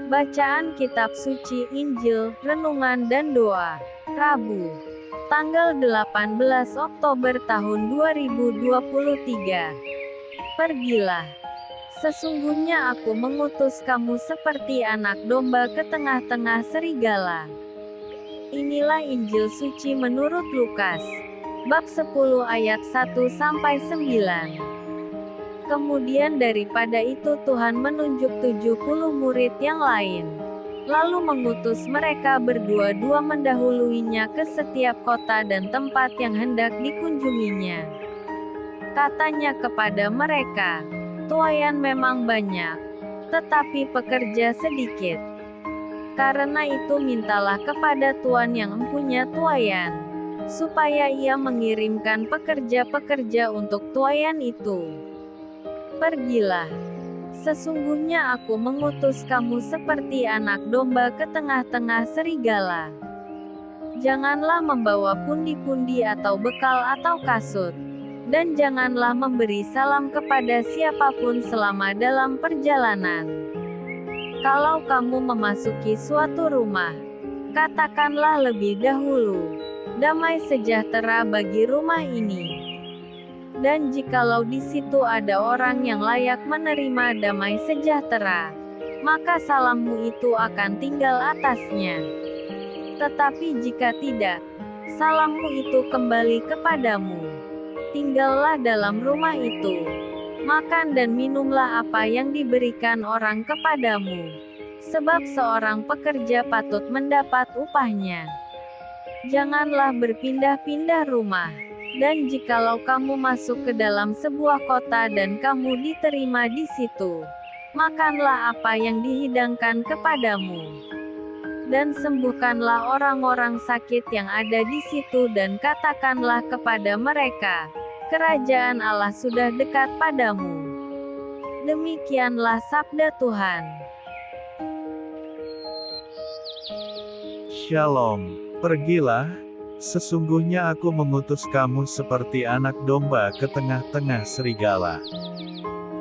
Bacaan Kitab Suci Injil, Renungan dan Doa. Rabu, tanggal 18 Oktober tahun 2023. Pergilah. Sesungguhnya aku mengutus kamu seperti anak domba ke tengah-tengah serigala. Inilah Injil suci menurut Lukas. Bab 10 ayat 1-9. Kemudian daripada itu Tuhan menunjuk 70 murid yang lain. Lalu mengutus mereka berdua-dua mendahuluinya ke setiap kota dan tempat yang hendak dikunjunginya. Katanya kepada mereka, "Tuaian memang banyak, tetapi pekerja sedikit. Karena itu mintalah kepada Tuan yang mempunyai tuaian, supaya ia mengirimkan pekerja-pekerja untuk tuaian itu. Pergilah. Sesungguhnya aku mengutus kamu seperti anak domba ke tengah-tengah serigala. Janganlah membawa pundi-pundi atau bekal atau kasut. Dan janganlah memberi salam kepada siapapun selama dalam perjalanan. Kalau kamu memasuki suatu rumah, katakanlah lebih dahulu, 'Damai sejahtera bagi rumah ini.' Dan jikalau di situ ada orang yang layak menerima damai sejahtera, maka salammu itu akan tinggal atasnya. Tetapi jika tidak, salammu itu kembali kepadamu. Tinggallah dalam rumah itu. Makan dan minumlah apa yang diberikan orang kepadamu. Sebab seorang pekerja patut mendapat upahnya. Janganlah berpindah-pindah rumah. Dan jikalau kamu masuk ke dalam sebuah kota dan kamu diterima di situ, makanlah apa yang dihidangkan kepadamu. Dan sembuhkanlah orang-orang sakit yang ada di situ dan katakanlah kepada mereka, 'Kerajaan Allah sudah dekat padamu.' Demikianlah sabda Tuhan. Shalom. Pergilah. Sesungguhnya aku mengutus kamu seperti anak domba ke tengah-tengah serigala.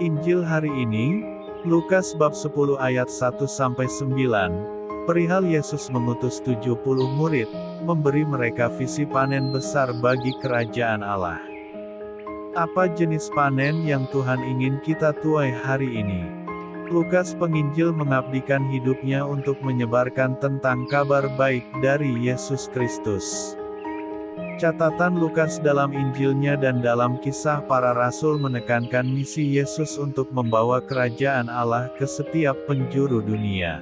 Injil hari ini, Lukas bab 10 ayat 1-9, perihal Yesus mengutus 70 murid, memberi mereka visi panen besar bagi kerajaan Allah. Apa jenis panen yang Tuhan ingin kita tuai hari ini? Lukas penginjil mengabdikan hidupnya untuk menyebarkan tentang kabar baik dari Yesus Kristus. Catatan Lukas dalam Injilnya dan dalam kisah para rasul menekankan misi Yesus untuk membawa kerajaan Allah ke setiap penjuru dunia.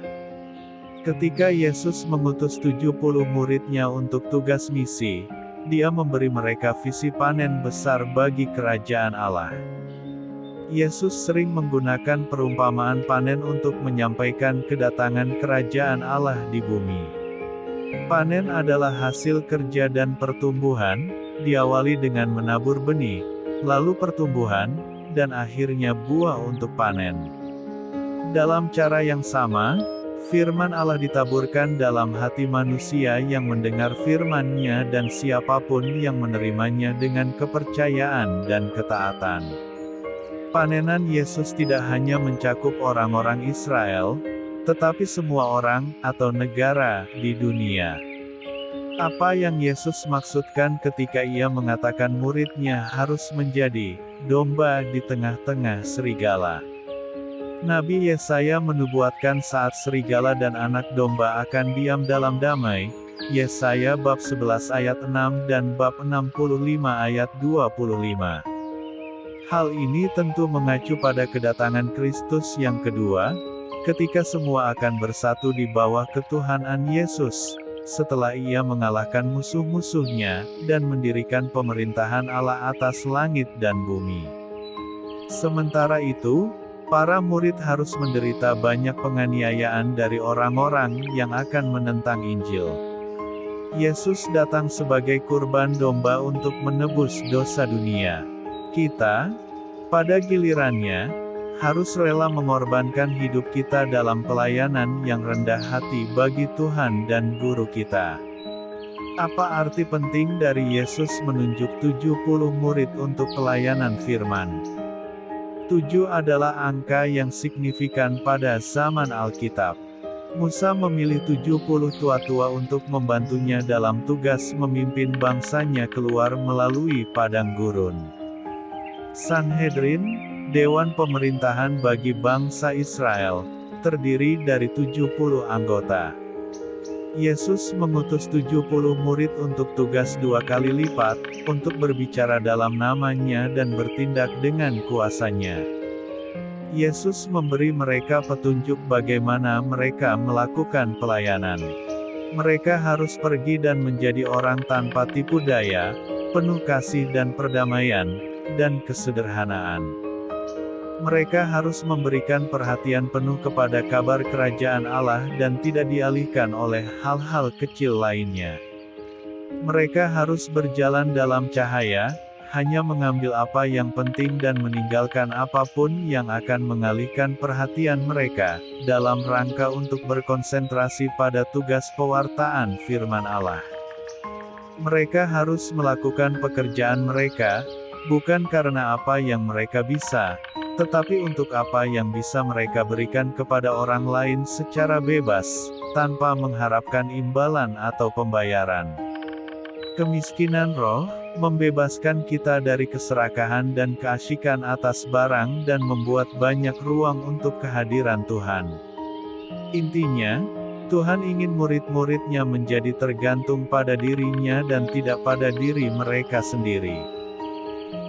Ketika Yesus mengutus 70 muridnya untuk tugas misi, Dia memberi mereka visi panen besar bagi kerajaan Allah. Yesus sering menggunakan perumpamaan panen untuk menyampaikan kedatangan kerajaan Allah di bumi. Panen adalah hasil kerja dan pertumbuhan, diawali dengan menabur benih, lalu pertumbuhan, dan akhirnya buah untuk panen. Dalam cara yang sama, firman Allah ditaburkan dalam hati manusia yang mendengar firman-Nya dan siapapun yang menerimanya dengan kepercayaan dan ketaatan. Panenan Yesus tidak hanya mencakup orang-orang Israel, tetapi semua orang, atau negara, di dunia. Apa yang Yesus maksudkan ketika Ia mengatakan murid-Nya harus menjadi domba di tengah-tengah serigala? Nabi Yesaya menubuatkan saat serigala dan anak domba akan diam dalam damai, Yesaya bab 11 ayat 6 dan bab 65 ayat 25. Hal ini tentu mengacu pada kedatangan Kristus yang kedua, ketika semua akan bersatu di bawah ketuhanan Yesus, setelah Ia mengalahkan musuh-musuhnya, dan mendirikan pemerintahan Allah atas langit dan bumi. Sementara itu, para murid harus menderita banyak penganiayaan dari orang-orang yang akan menentang Injil. Yesus datang sebagai kurban domba untuk menebus dosa dunia. Kita, pada gilirannya, harus rela mengorbankan hidup kita dalam pelayanan yang rendah hati bagi Tuhan dan Guru kita. Apa arti penting dari Yesus menunjuk 70 murid untuk pelayanan firman? 7 adalah angka yang signifikan pada zaman Alkitab. Musa memilih 70 tua-tua untuk membantunya dalam tugas memimpin bangsanya keluar melalui padang gurun. Sanhedrin, dewan pemerintahan bagi bangsa Israel, terdiri dari 70 anggota. Yesus mengutus 70 murid untuk tugas 2 kali lipat, untuk berbicara dalam namanya dan bertindak dengan kuasanya. Yesus memberi mereka petunjuk bagaimana mereka melakukan pelayanan. Mereka harus pergi dan menjadi orang tanpa tipu daya, penuh kasih dan perdamaian, dan kesederhanaan. Mereka harus memberikan perhatian penuh kepada kabar kerajaan Allah dan tidak dialihkan oleh hal-hal kecil lainnya. Mereka harus berjalan dalam cahaya, hanya mengambil apa yang penting dan meninggalkan apapun yang akan mengalihkan perhatian mereka, dalam rangka untuk berkonsentrasi pada tugas pewartaan firman Allah. Mereka harus melakukan pekerjaan mereka, bukan karena apa yang mereka bisa, tetapi untuk apa yang bisa mereka berikan kepada orang lain secara bebas, tanpa mengharapkan imbalan atau pembayaran. Kemiskinan roh, membebaskan kita dari keserakahan dan keasyikan atas barang dan membuat banyak ruang untuk kehadiran Tuhan. Intinya, Tuhan ingin murid-muridnya menjadi tergantung pada dirinya dan tidak pada diri mereka sendiri.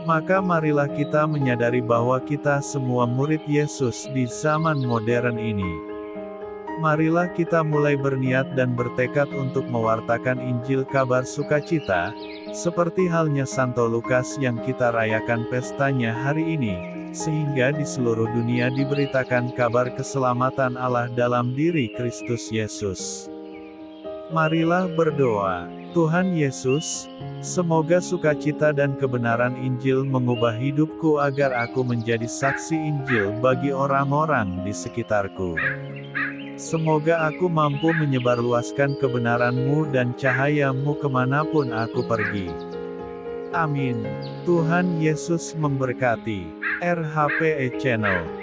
Maka marilah kita menyadari bahwa kita semua murid Yesus di zaman modern ini. Marilah kita mulai berniat dan bertekad untuk mewartakan Injil kabar sukacita, seperti halnya Santo Lukas yang kita rayakan pestanya hari ini, sehingga di seluruh dunia diberitakan kabar keselamatan Allah dalam diri Kristus Yesus. Marilah berdoa. Tuhan Yesus, semoga sukacita dan kebenaran Injil mengubah hidupku agar aku menjadi saksi Injil bagi orang-orang di sekitarku. Semoga aku mampu menyebarluaskan kebenaran-Mu dan cahaya-Mu kemanapun aku pergi. Amin. Tuhan Yesus memberkati. RHPE Channel.